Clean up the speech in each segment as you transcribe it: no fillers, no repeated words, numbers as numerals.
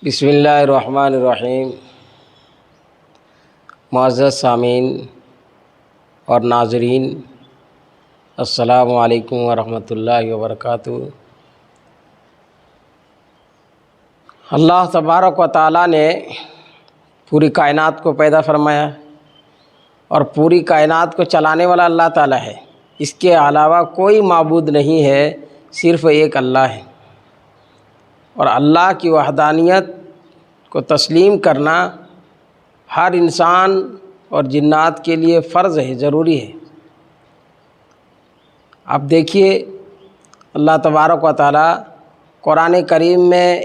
بسم اللہ الرحمن الرحیم۔ معزز سامعین اور ناظرین، السلام علیکم ورحمۃ اللہ وبرکاتہ۔ اللہ تبارک و تعالیٰ نے پوری کائنات کو پیدا فرمایا اور پوری کائنات کو چلانے والا اللہ تعالیٰ ہے۔ اس کے علاوہ کوئی معبود نہیں ہے، صرف ایک اللہ ہے۔ اور اللہ کی وحدانیت کو تسلیم کرنا ہر انسان اور جنات کے لیے فرض ہے، ضروری ہے۔ اب دیکھیے، اللہ تبارک و تعالیٰ قرآن کریم میں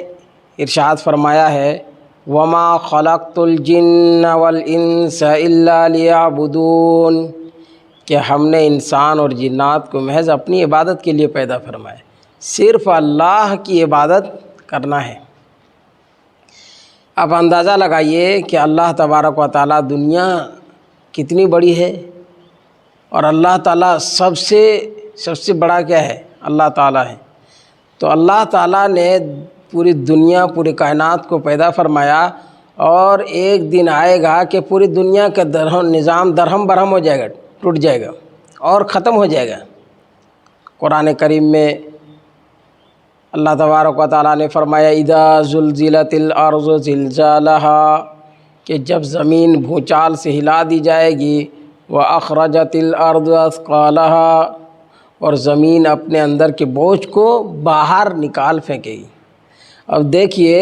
ارشاد فرمایا ہے، وَمَا خَلَقْتُ الْجِنَّ وَالْإِنسَ إِلَّا لِيَعْبُدُونَ، کہ ہم نے انسان اور جنات کو محض اپنی عبادت کے لیے پیدا فرمایا، صرف اللہ کی عبادت کرنا ہے۔ اب اندازہ لگائیے کہ اللہ تبارک و تعالیٰ دنیا کتنی بڑی ہے، اور اللہ تعالیٰ سب سے بڑا کیا ہے؟ اللہ تعالیٰ ہے۔ تو اللہ تعالیٰ نے پوری دنیا، پوری کائنات کو پیدا فرمایا، اور ایک دن آئے گا کہ پوری دنیا کا نظام درہم برہم ہو جائے گا، ٹوٹ جائے گا اور ختم ہو جائے گا۔ قرآن کریم میں اللہ تبارک و تعالیٰ نے فرمایا، اذا زلزلت الارض زلزالها، کہ جب زمین بھونچال سے ہلا دی جائے گی، واخرجت الارض اثقالها، اور زمین اپنے اندر کے بوجھ کو باہر نکال پھینکے گی۔ اب دیکھیے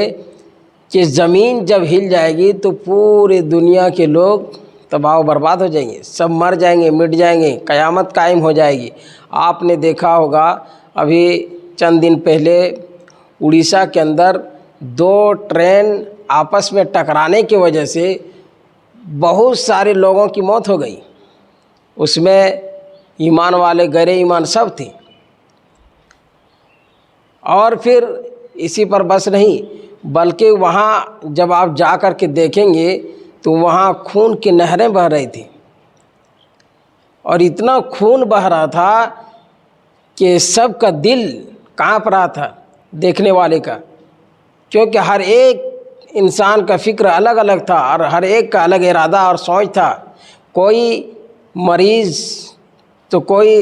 کہ زمین جب ہل جائے گی تو پورے دنیا کے لوگ تباہ و برباد ہو جائیں گے، سب مر جائیں گے، مٹ جائیں گے، قیامت قائم ہو جائے گی۔ آپ نے دیکھا ہوگا ابھی چند دن پہلے اڑیسہ کے اندر 2 ٹرین آپس میں ٹکرانے کی وجہ سے بہت سارے لوگوں کی موت ہو گئی۔ اس میں ایمان والے، غیر ایمان سب تھے۔ اور پھر اسی پر بس نہیں، بلکہ وہاں جب آپ جا کر کے دیکھیں گے تو وہاں خون کی نہریں بہہ رہی تھیں، اور اتنا خون بہہ رہا تھا کہ سب کا دل کانپ رہا تھا دیکھنے والے کا، کیونکہ ہر ایک انسان کا فکر الگ الگ تھا، اور ہر ایک کا الگ ارادہ اور سوچ تھا۔ کوئی مریض تو کوئی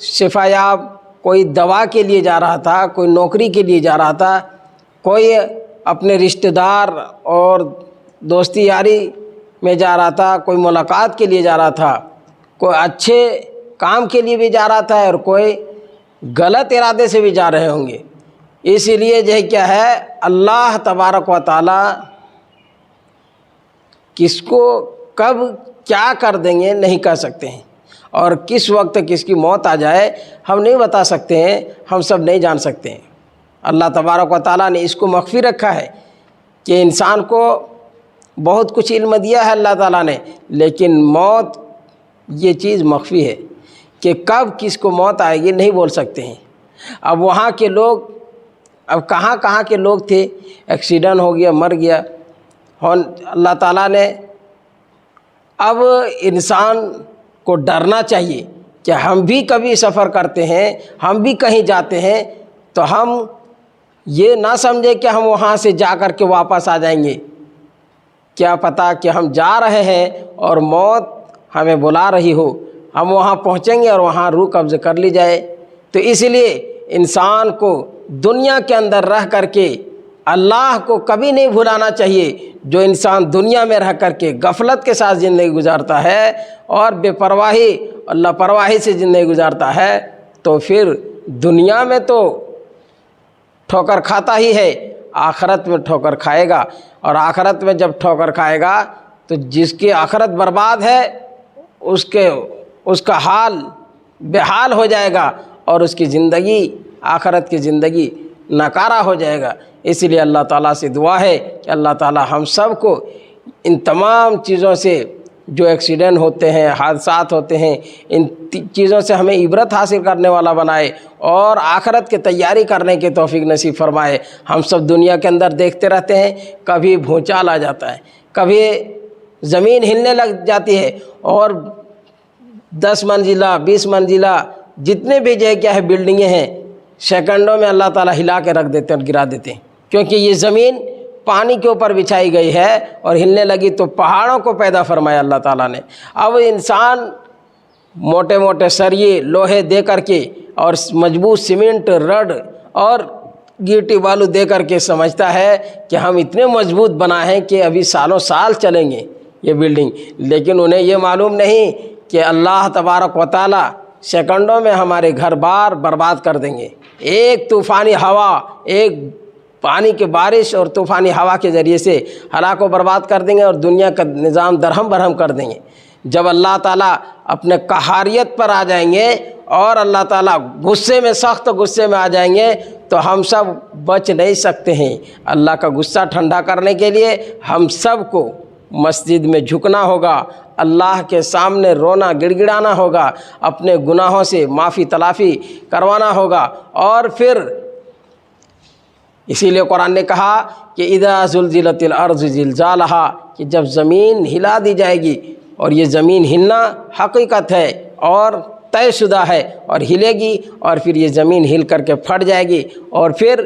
شفا یاب، کوئی دوا کے لیے جا رہا تھا، کوئی نوکری کے لیے جا رہا تھا، کوئی اپنے رشتہ دار اور دوستی یاری میں جا رہا تھا، کوئی ملاقات کے لیے جا رہا تھا، کوئی اچھے کام کے لیے بھی جا رہا تھا، اور کوئی غلط ارادے سے بھی جا رہے ہوں گے۔ اسی لیے جو ہے کیا ہے، اللہ تبارک و تعالیٰ کس کو کب کیا کر دیں گے نہیں کہہ سکتے ہیں، اور کس وقت کس کی موت آ جائے ہم نہیں بتا سکتے ہیں، ہم سب نہیں جان سکتے ہیں۔ اللہ تبارک و تعالیٰ نے اس کو مخفی رکھا ہے کہ انسان کو بہت کچھ علم دیا ہے اللہ تعالیٰ نے، لیکن موت یہ چیز مخفی ہے کہ کب کس کو موت آئے گی نہیں بول سکتے ہیں۔ اب وہاں کے لوگ، اب کہاں کے لوگ تھے، ایکسیڈنٹ ہو گیا، مر گیا۔ اللہ تعالیٰ نے اب انسان کو ڈرنا چاہیے کہ ہم بھی کبھی سفر کرتے ہیں، ہم بھی کہیں جاتے ہیں، تو ہم یہ نہ سمجھے کہ ہم وہاں سے جا کر کے واپس آ جائیں گے۔ کیا پتہ کہ ہم جا رہے ہیں اور موت ہمیں بلا رہی ہو، ہم وہاں پہنچیں گے اور وہاں روح قبض کر لی جائے۔ تو اس لیے انسان کو دنیا کے اندر رہ کر کے اللہ کو کبھی نہیں بھلانا چاہیے۔ جو انسان دنیا میں رہ کر کے غفلت کے ساتھ زندگی گزارتا ہے اور بے پرواہی اور لاپرواہی سے زندگی گزارتا ہے، تو پھر دنیا میں تو ٹھوکر کھاتا ہی ہے، آخرت میں ٹھوکر کھائے گا۔ اور آخرت میں جب ٹھوکر کھائے گا تو جس کی آخرت برباد ہے اس کا حال بے حال ہو جائے گا، اور اس کی زندگی، آخرت کی زندگی ناکارہ ہو جائے گا۔ اس لیے اللہ تعالیٰ سے دعا ہے کہ اللہ تعالیٰ ہم سب کو ان تمام چیزوں سے، جو ایکسیڈنٹ ہوتے ہیں، حادثات ہوتے ہیں، ان چیزوں سے ہمیں عبرت حاصل کرنے والا بنائے، اور آخرت کی تیاری کرنے کی توفیق نصیب فرمائے۔ ہم سب دنیا کے اندر دیکھتے رہتے ہیں، کبھی بھونچال آ جاتا ہے، کبھی زمین ہلنے لگ جاتی ہے، اور 10 منزلہ 20 منزلہ جتنے بھی جو ہے کیا ہے بلڈنگیں ہیں، سیکنڈوں میں اللہ تعالیٰ ہلا کے رکھ دیتے ہیں اور گرا دیتے ہیں، کیونکہ یہ زمین پانی کے اوپر بچھائی گئی ہے اور ہلنے لگی تو پہاڑوں کو پیدا فرمایا اللہ تعالیٰ نے۔ اب انسان موٹے موٹے سریے لوہے دے کر کے اور مضبوط سیمنٹ رڈ اور گیٹی بالو دے کر کے سمجھتا ہے کہ ہم اتنے مضبوط بنائے ہیں کہ ابھی سالوں سال چلیں گے یہ بلڈنگ، لیکن انہیں یہ معلوم نہیں کہ اللہ تبارک و تعالی سیکنڈوں میں ہمارے گھر بار برباد کر دیں گے۔ ایک طوفانی ہوا، ایک پانی کی بارش اور طوفانی ہوا کے ذریعے سے ہلاک و برباد کر دیں گے اور دنیا کا نظام درہم برہم کر دیں گے۔ جب اللہ تعالیٰ اپنے قہاریت پر آ جائیں گے اور اللہ تعالیٰ غصے میں، سخت غصے میں آ جائیں گے تو ہم سب بچ نہیں سکتے ہیں۔ اللہ کا غصہ ٹھنڈا کرنے کے لیے ہم سب کو مسجد میں جھکنا ہوگا، اللہ کے سامنے رونا گڑ گڑانا ہوگا، اپنے گناہوں سے معافی تلافی کروانا ہوگا، اور پھر اسی لیے قرآن نے کہا کہ اذا زلزلت الارض زلزالہا، کہ جب زمین ہلا دی جائے گی، اور یہ زمین ہلنا حقیقت ہے اور طے شدہ ہے، اور ہلے گی اور پھر یہ زمین ہل کر کے پھٹ جائے گی اور پھر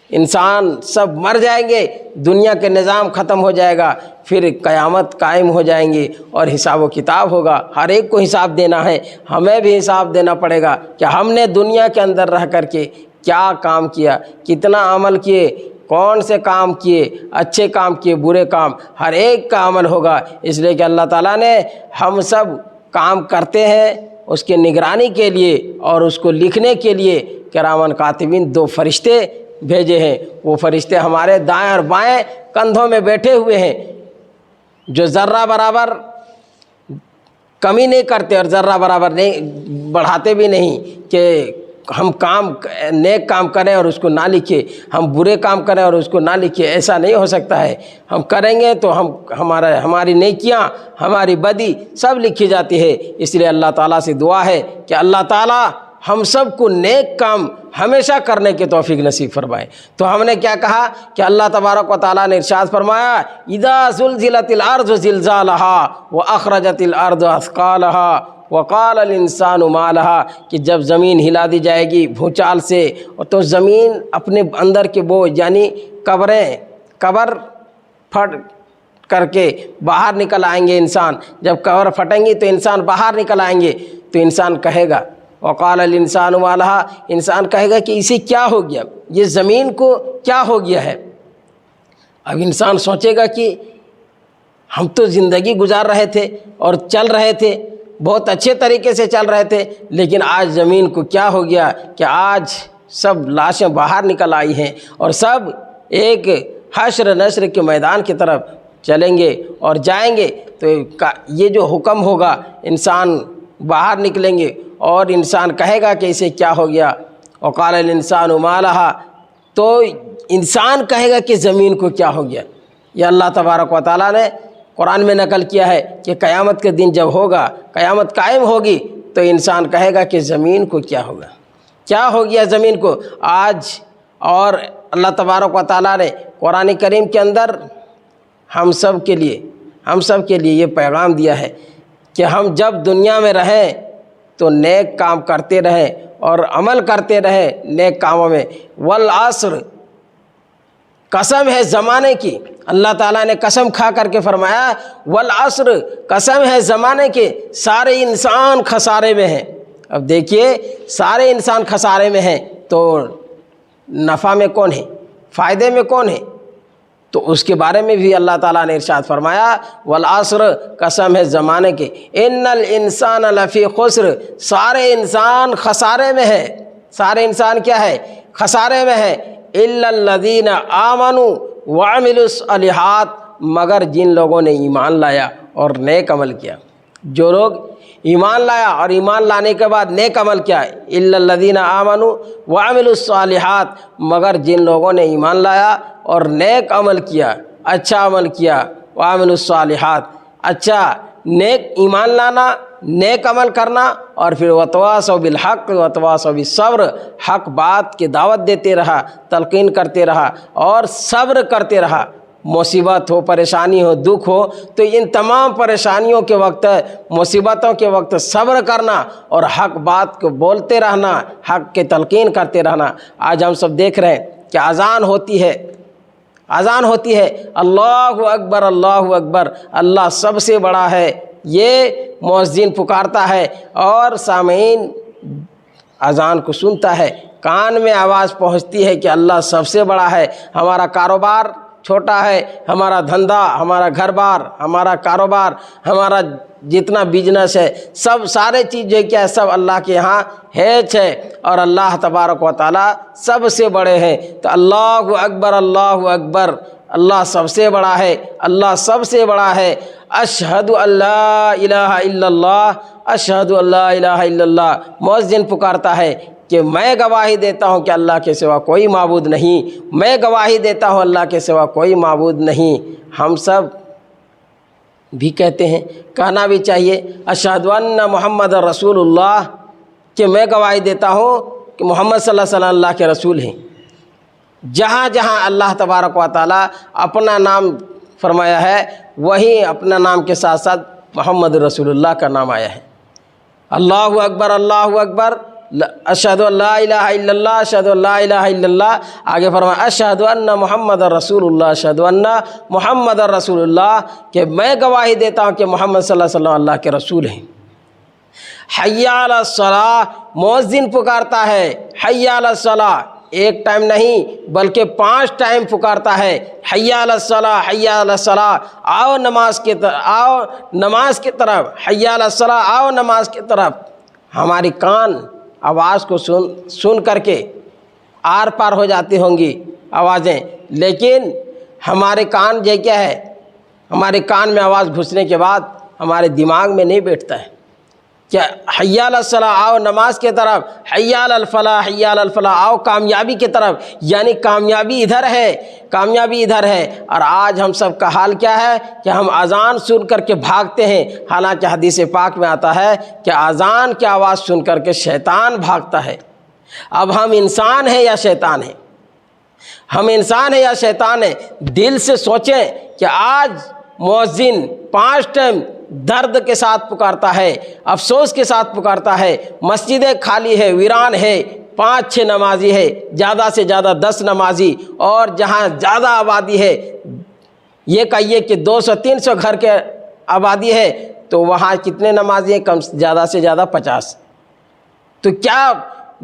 انسان سب مر جائیں گے، دنیا کے نظام ختم ہو جائے گا، پھر قیامت قائم ہو جائیں گی اور حساب و کتاب ہوگا۔ ہر ایک کو حساب دینا ہے، ہمیں بھی حساب دینا پڑے گا کہ ہم نے دنیا کے اندر رہ کر کے کیا کام کیا، کتنا عمل کیے، کون سے کام کیے، اچھے کام کیے، برے کام، ہر ایک کا عمل ہوگا۔ اس لیے کہ اللہ تعالیٰ نے ہم سب کام کرتے ہیں اس کے نگرانی کے لیے اور اس کو لکھنے کے لیے کرامن کاتبین 2 فرشتے بھیجے ہیں۔ وہ فرشتے ہمارے دائیں اور بائیں کندھوں میں بیٹھے ہوئے ہیں، جو ذرہ برابر کمی نہیں کرتے اور ذرہ برابر نہیں بڑھاتے بھی نہیں کہ ہم نیک کام کریں اور اس کو نہ لکھے، ہم برے کام کریں اور اس کو نہ لکھے، ایسا نہیں ہو سکتا ہے۔ ہم کریں گے تو ہماری نیکیاں، ہماری بدی سب لکھی جاتی ہے۔ اس لیے اللہ تعالیٰ سے دعا ہے کہ اللہ تعالیٰ ہم سب کو نیک کام ہمیشہ کرنے کی توفیق نصیب فرمائے۔ تو ہم نے کیا کہا کہ اللہ تبارک و تعالیٰ نے ارشاد فرمایا اذا زلزلت الارض زلزالہا واخرجت الارض اثقالہا وقال الانسان ما لها، کہ جب زمین ہلا دی جائے گی بھوچال سے تو زمین اپنے اندر کے بوجھ یعنی قبر پھٹ کر کے باہر نکل آئیں گے انسان، جب قبر پھٹیں گی تو انسان باہر نکل آئیں گے تو انسان کہے گا وقال الانسان ما لها، انسان کہے گا کہ اسے کیا ہو گیا، یہ زمین کو کیا ہو گیا ہے۔ اب انسان سوچے گا کہ ہم تو زندگی گزار رہے تھے اور چل رہے تھے، بہت اچھے طریقے سے چل رہے تھے، لیکن آج زمین کو کیا ہو گیا کہ آج سب لاشیں باہر نکل آئی ہیں اور سب ایک حشر نشر کے میدان کی طرف چلیں گے اور جائیں گے۔ تو یہ جو حکم ہوگا انسان باہر نکلیں گے اور انسان کہے گا کہ اسے کیا ہو گیا، وقال الانسان ما لها، تو انسان کہے گا کہ زمین کو کیا ہو گیا۔ یہ اللہ تبارک و تعالیٰ نے قرآن میں نقل کیا ہے کہ قیامت کے دن جب ہوگا، قیامت قائم ہوگی تو انسان کہے گا کہ زمین کو کیا ہوگا، کیا ہو گیا زمین کو آج۔ اور اللہ تبارک و تعالیٰ نے قرآن کریم کے اندر ہم سب کے لیے یہ پیغام دیا ہے کہ ہم جب دنیا میں رہیں تو نیک کام کرتے رہیں اور عمل کرتے رہیں نیک کاموں میں۔ والعصر، قسم ہے زمانے کی، اللہ تعالیٰ نے قسم کھا کر کے فرمایا والعصر، قسم ہے زمانے کے، سارے انسان خسارے میں ہیں۔ اب دیکھیے سارے انسان خسارے میں ہیں تو نفع میں کون ہے، فائدے میں کون ہے؟ تو اس کے بارے میں بھی اللہ تعالیٰ نے ارشاد فرمایا والعصر، قسم ہے زمانے کے، ان الانسان لفی خسر، سارے انسان خسارے میں ہے۔ سارے انسان کیا ہے؟ خسارے میں ہے۔ الا الذین آمنوا وعملوا الصالحات، مگر جن لوگوں نے ایمان لایا اور نیک عمل کیا۔ جو لوگ ایمان لایا اور ایمان لانے کے بعد نیک عمل کیا، الا الذین آمنوا وعملوا الصالحات، مگر جن لوگوں نے ایمان لایا اور نیک عمل کیا، اچھا عمل کیا، وعملوا الصالحات، اچھا نیک ایمان لانا، نیک عمل کرنا، اور پھر وتواصوا بالحق وتواصوا بالصبر، حق بات کی دعوت دیتے رہا، تلقین کرتے رہا اور صبر کرتے رہا۔ مصیبت ہو، پریشانی ہو، دکھ ہو تو ان تمام پریشانیوں کے وقت، مصیبتوں کے وقت صبر کرنا اور حق بات کو بولتے رہنا، حق کی تلقین کرتے رہنا۔ آج ہم سب دیکھ رہے ہیں کہ اذان ہوتی ہے، اذان ہوتی ہے اللہ اکبر اللہ اکبر، اللہ سب سے بڑا ہے، یہ مؤذن پکارتا ہے اور سامعین اذان کو سنتا ہے، کان میں آواز پہنچتی ہے کہ اللہ سب سے بڑا ہے۔ ہمارا کاروبار چھوٹا ہے، ہمارا دھندا، ہمارا گھر بار، ہمارا کاروبار، ہمارا جتنا بزنس ہے، سارے چیز جو کیا ہے سب اللہ کے یہاں ہیچ ہے، اور اللہ تبارک و تعالیٰ سب سے بڑے ہیں۔ تو اللہ اکبر اللہ اکبر، اللہ سب سے بڑا ہے، اللہ سب سے بڑا ہے۔ اشہد ان لا الہ الا اللہ، اشہد ان لا الہ الا اللہ، مؤذن پکارتا ہے کہ میں گواہی دیتا ہوں کہ اللہ کے سوا کوئی معبود نہیں، میں گواہی دیتا ہوں اللہ کے سوا کوئی معبود نہیں۔ ہم سب بھی کہتے ہیں، کہنا بھی چاہیے، اشہد ان محمد رسول اللہ، کہ میں گواہی دیتا ہوں کہ محمد صلی اللہ علیہ وسلم اللہ کے رسول ہیں۔ جہاں جہاں اللہ تبارک و تعالیٰ اپنا نام فرمایا ہے، وہیں اپنا نام کے ساتھ ساتھ محمد رسول اللہ کا نام آیا ہے۔ اللہ اکبر اللہ اکبر، اشہد ان لا الہ الا اللہ، اشہد ان لا الہ الا اللہ، آگے فرمایا اشہد ان محمد رسول اللہ، اشہد ان محمد رسول اللہ، کہ میں گواہی دیتا ہوں کہ محمد صلی اللہ علیہ وسلم اللہ کے رسول ہیں۔ حی علی الصلاۃ، مؤذن پکارتا ہے، حی علی الصلاۃ، ایک ٹائم نہیں بلکہ 5 ٹائم پکارتا ہے، حی علی الصلاۃ، حی علی الصلاۃ، آؤ نماز کی طرف، آؤ نماز کی طرف، حی علی الصلاۃ، آؤ نماز کی طرف۔ ہماری کان آواز کو سن کر کے آر پار ہو جاتی ہوں گی آوازیں، لیکن ہمارے کان جو کیا ہے، ہمارے کان میں آواز گھسنے کے بعد ہمارے دماغ میں نہیں بیٹھتا ہے کیا حی علی الصلاۃ، آؤ نماز کی طرف، حی علی الفلاح، حی علی الفلاح، آؤ کامیابی کی طرف، یعنی کامیابی ادھر ہے، کامیابی ادھر ہے۔ اور آج ہم سب کا حال کیا ہے کہ ہم اذان سن کر کے بھاگتے ہیں، حالانکہ حدیث پاک میں آتا ہے کہ اذان کی آواز سن کر کے شیطان بھاگتا ہے۔ اب ہم انسان ہیں یا شیطان ہیں؟ ہم انسان ہیں یا شیطان ہیں؟ دل سے سوچیں کہ آج مؤذن 5 ٹائم درد کے ساتھ پکارتا ہے، افسوس کے ساتھ پکارتا ہے، مسجدیں خالی ہے، ویران ہے، 5-6 نمازی ہے، زیادہ سے زیادہ 10 نمازی، اور جہاں زیادہ آبادی ہے، یہ کہیے کہ 200-300 گھر کے آبادی ہے، تو وہاں کتنے نمازی ہیں؟ کم زیادہ سے زیادہ 50۔ تو کیا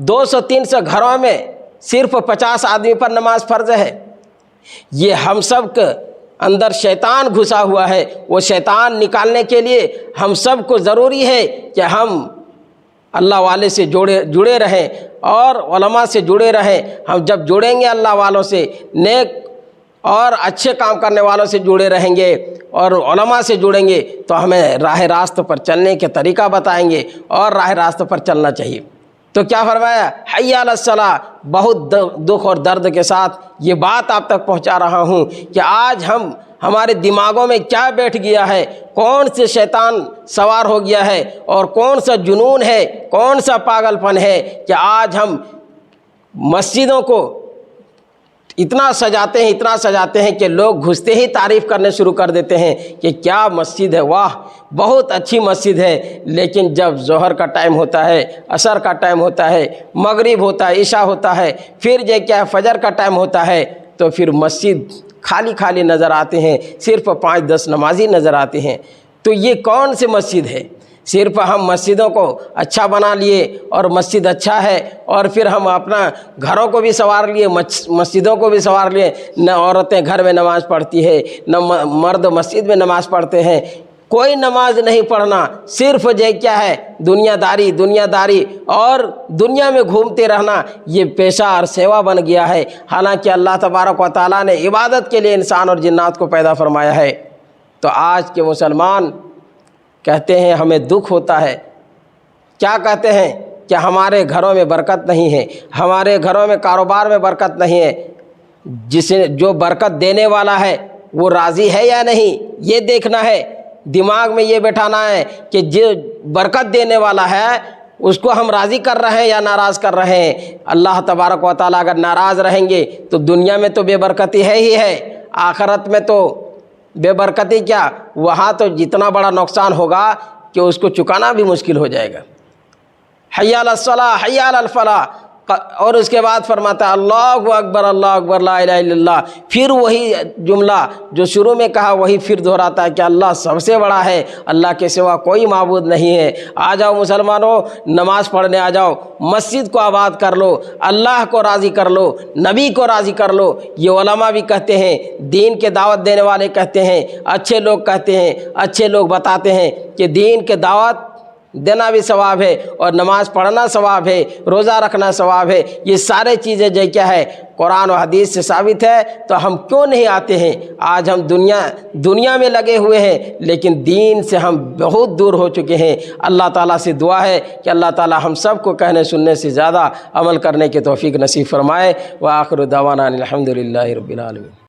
200-300 گھروں میں صرف 50 آدمی پر نماز فرض ہے؟ یہ ہم سب کے اندر شیطان گھسا ہوا ہے، وہ شیطان نکالنے کے لیے ہم سب کو ضروری ہے کہ ہم اللہ والے سے جڑے رہیں اور علماء سے جڑے رہیں۔ ہم جب جڑیں گے اللہ والوں سے، نیک اور اچھے کام کرنے والوں سے جڑے رہیں گے اور علماء سے جڑیں گے، تو ہمیں راہ راست پر چلنے کے طریقہ بتائیں گے اور راہ راست پر چلنا چاہیے۔ تو کیا فرمایا؟ حی علی الصلاۃ، بہت دکھ اور درد کے ساتھ یہ بات آپ تک پہنچا رہا ہوں کہ آج ہمارے دماغوں میں کیا بیٹھ گیا ہے، کون سے شیطان سوار ہو گیا ہے، اور کون سا جنون ہے، کون سا پاگل پن ہے کہ آج ہم مسجدوں کو اتنا سجاتے ہیں کہ لوگ گھستے ہی تعریف کرنے شروع کر دیتے ہیں کہ کیا مسجد ہے، واہ بہت اچھی مسجد ہے۔ لیکن جب ظہر کا ٹائم ہوتا ہے، عصر کا ٹائم ہوتا ہے، مغرب ہوتا ہے، عشاء ہوتا ہے، پھر یہ کیا فجر کا ٹائم ہوتا ہے، تو پھر مسجد خالی خالی نظر آتے ہیں، صرف 5-10 نمازی نظر آتے ہیں۔ تو یہ کون سی مسجد ہے؟ صرف ہم مسجدوں کو اچھا بنا لیے اور مسجد اچھا ہے، اور پھر ہم اپنا گھروں کو بھی سنوار لیے، مسجدوں کو بھی سنوار لیے، نہ عورتیں گھر میں نماز پڑھتی ہے، نہ مرد مسجد میں نماز پڑھتے ہیں، کوئی نماز نہیں پڑھنا، صرف یہ کیا ہے دنیا داری اور دنیا میں گھومتے رہنا، یہ پیشہ اور سیوا بن گیا ہے۔ حالانکہ اللہ تبارک و تعالیٰ نے عبادت کے لیے انسان اور جنات کو پیدا فرمایا ہے۔ تو آج کے مسلمان کہتے ہیں ہمیں دکھ ہوتا ہے، کیا کہتے ہیں کہ ہمارے گھروں میں برکت نہیں ہے، ہمارے گھروں میں کاروبار میں برکت نہیں ہے۔ جو برکت دینے والا ہے وہ راضی ہے یا نہیں، یہ دیکھنا ہے، دماغ میں یہ بٹھانا ہے کہ جو برکت دینے والا ہے اس کو ہم راضی کر رہے ہیں یا ناراض کر رہے ہیں۔ اللہ تبارک و تعالیٰ اگر ناراض رہیں گے تو دنیا میں تو بے برکتی ہے ہی ہے، آخرت میں تو بے برکتی کیا، وہاں تو جتنا بڑا نقصان ہوگا کہ اس کو چکانا بھی مشکل ہو جائے گا۔ حی علی الصلاۃ، حی علی الفلاح، اور اس کے بعد فرماتا ہے اللہ اکبر لا الہ الا اللہ، پھر وہی جملہ جو شروع میں کہا وہی پھر دہراتا ہے کہ اللہ سب سے بڑا ہے، اللہ کے سوا کوئی معبود نہیں ہے۔ آ جاؤ مسلمانوں، نماز پڑھنے آ جاؤ، مسجد کو آباد کر لو، اللہ کو راضی کر لو، نبی کو راضی کر لو۔ یہ علماء بھی کہتے ہیں، دین کے دعوت دینے والے کہتے ہیں، اچھے لوگ کہتے ہیں، اچھے لوگ بتاتے ہیں کہ دین کے دعوت دینا بھی ثواب ہے اور نماز پڑھنا ثواب ہے، روزہ رکھنا ثواب ہے۔ یہ سارے چیزیں جو کیا ہے قرآن و حدیث سے ثابت ہے، تو ہم کیوں نہیں آتے ہیں؟ آج ہم دنیا میں لگے ہوئے ہیں، لیکن دین سے ہم بہت دور ہو چکے ہیں۔ اللہ تعالیٰ سے دعا ہے کہ اللہ تعالیٰ ہم سب کو کہنے سننے سے زیادہ عمل کرنے کی توفیق نصیب فرمائے۔ وآخر دعوانا الحمد للہ رب العالمین۔